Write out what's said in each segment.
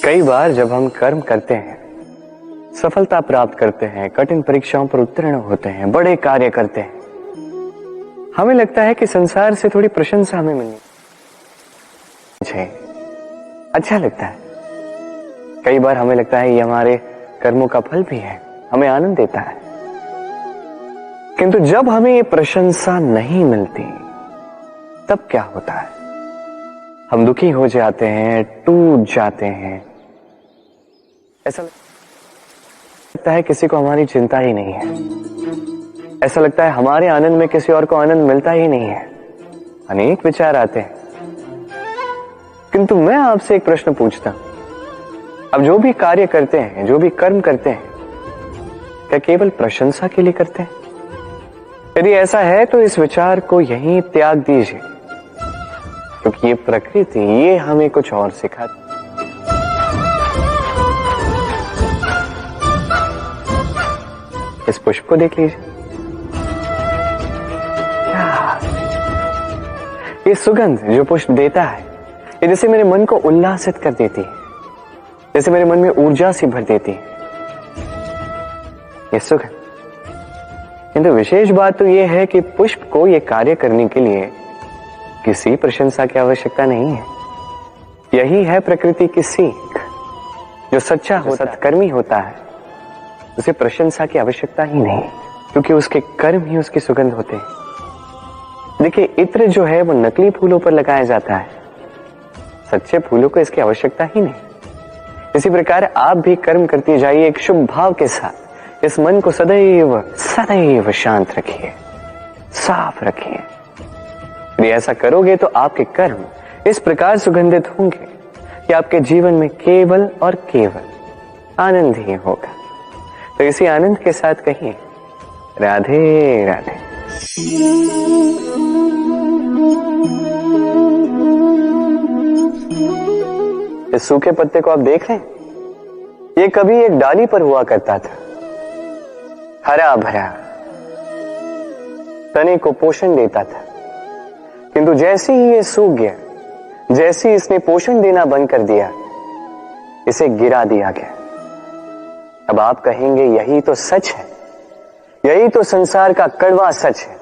कई बार जब हम कर्म करते हैं, सफलता प्राप्त करते हैं, कठिन परीक्षाओं पर उत्तीर्ण होते हैं, बड़े कार्य करते हैं, हमें लगता है कि संसार से थोड़ी प्रशंसा हमें मिलनी चाहिए। अच्छा लगता है। कई बार हमें लगता है ये हमारे कर्मों का फल भी है, हमें आनंद देता है। किंतु जब हमें ये प्रशंसा नहीं मिलती, तब क्या होता है? हम दुखी हो जाते हैं, टूट जाते हैं। ऐसा लगता है किसी को हमारी चिंता ही नहीं है। ऐसा लगता है हमारे आनंद में किसी और को आनंद मिलता ही नहीं है। अनेक विचार आते हैं। किंतु मैं आपसे एक प्रश्न पूछता हूं, अब जो भी कार्य करते हैं, जो भी कर्म करते हैं, क्या केवल प्रशंसा के लिए करते हैं? यदि ऐसा है तो इस विचार को यहीं त्याग दीजिए, क्योंकि ये प्रकृति ये हमें कुछ और सिखाती। इस पुष्प को देख लीजिए, ये सुगंध जो पुष्प देता है, ये जैसे मेरे मन को उल्लासित कर देती है, जैसे मेरे मन में ऊर्जा सी भर देती है ये सुगंध। किंतु विशेष बात तो यह है कि पुष्प को यह कार्य करने के लिए किसी प्रशंसा की आवश्यकता नहीं है। यही है प्रकृति की सीख। जो सच्चा सत्कर्मी होता है, उसे प्रशंसा की आवश्यकता ही नहीं, क्योंकि उसके कर्म ही उसकी सुगंध होते हैं। देखिए, इत्र जो है वो नकली फूलों पर लगाया जाता है, सच्चे फूलों को इसकी आवश्यकता ही नहीं। इसी प्रकार आप भी कर्म करते जाइए एक शुभ भाव के साथ। इस मन को सदैव सदैव शांत रखिए, साफ रखिए। यदि ऐसा करोगे तो आपके कर्म इस प्रकार सुगंधित होंगे कि आपके जीवन में केवल और केवल आनंद ही होगा। तो इसी आनंद के साथ कहिए, राधे राधे। इस सूखे पत्ते को आप देख रहे हैं, ये कभी एक डाली पर हुआ करता था, हरा भरा, तने को पोषण देता था। किंतु जैसे ही ये सूख गया, जैसे ही इसने पोषण देना बंद कर दिया, इसे गिरा दिया गया। अब आप कहेंगे यही तो सच है, यही तो संसार का कड़वा सच है।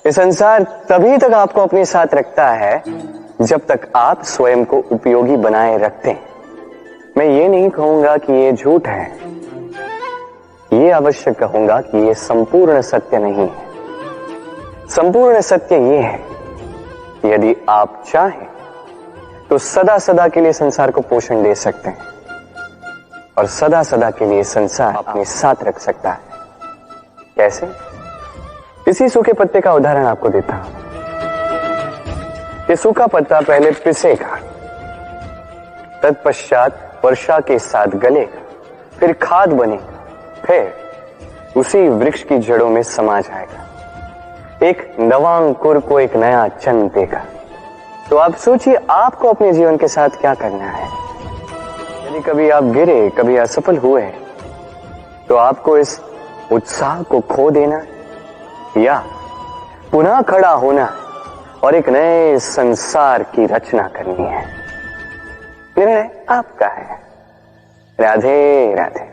ये संसार तभी तक आपको अपने साथ रखता है जब तक आप स्वयं को उपयोगी बनाए रखते हैं। मैं ये नहीं कहूंगा कि ये झूठ है, ये अवश्य कहूंगा कि ये संपूर्ण सत्य नहीं है। संपूर्ण सत्य ये है, यदि आप चाहें तो सदा सदा के लिए संसार को पोषण दे सकते हैं, और सदा सदा के लिए संसार अपने साथ रख सकता है। कैसे? इसी सूखे पत्ते का उदाहरण आपको देता हूं। ये सूखा पत्ता पहले पिसेगा, तत्पश्चात वर्षा के साथ गलेगा, फिर खाद बनेगा, फिर उसी वृक्ष की जड़ों में समा जाएगा, एक नवा अंकुर को एक नया जन्म देगा। तो आप सोचिए आपको अपने जीवन के साथ क्या करना है। यदि कभी आप गिरे, कभी असफल हुए, तो आपको इस उत्साह को खो देना या पुनः खड़ा होना और एक नए संसार की रचना करनी है। निर्णय आपका है। राधे राधे।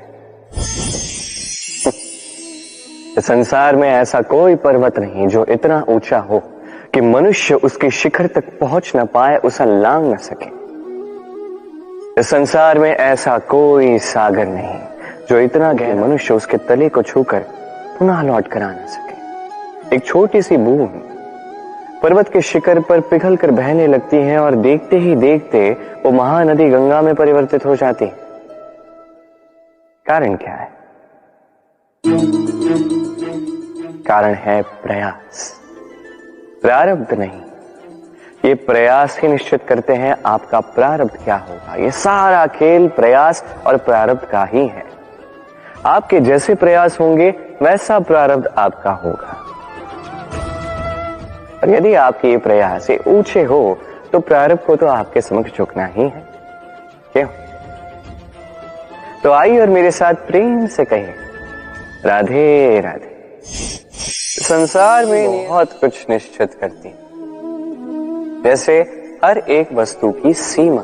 संसार में ऐसा कोई पर्वत नहीं जो इतना ऊंचा हो कि मनुष्य उसके शिखर तक पहुंच न पाए, उसे लांघ न सके। इस संसार में ऐसा कोई सागर नहीं जो इतना गहरा मनुष्य उसके तले को छूकर पुनः लौट कर आ न सके। एक छोटी सी बूंद पर्वत के शिखर पर पिघल कर बहने लगती है और देखते ही देखते वो महानदी गंगा में परिवर्तित हो जाती है। कारण क्या है? कारण है प्रयास, प्रारब्ध नहीं। ये प्रयास ही निश्चित करते हैं आपका प्रारब्ध क्या होगा। ये सारा खेल प्रयास और प्रारब्ध का ही है। आपके जैसे प्रयास होंगे वैसा प्रारब्ध आपका होगा। और यदि आपके ये प्रयास ऊंचे हो तो प्रारब्ध को तो आपके समक्ष झुकना ही है। क्यों? तो आइए और मेरे साथ प्रेम से कहिए, राधे राधे। संसार में बहुत कुछ निश्चित करती है, जैसे हर एक वस्तु की सीमा।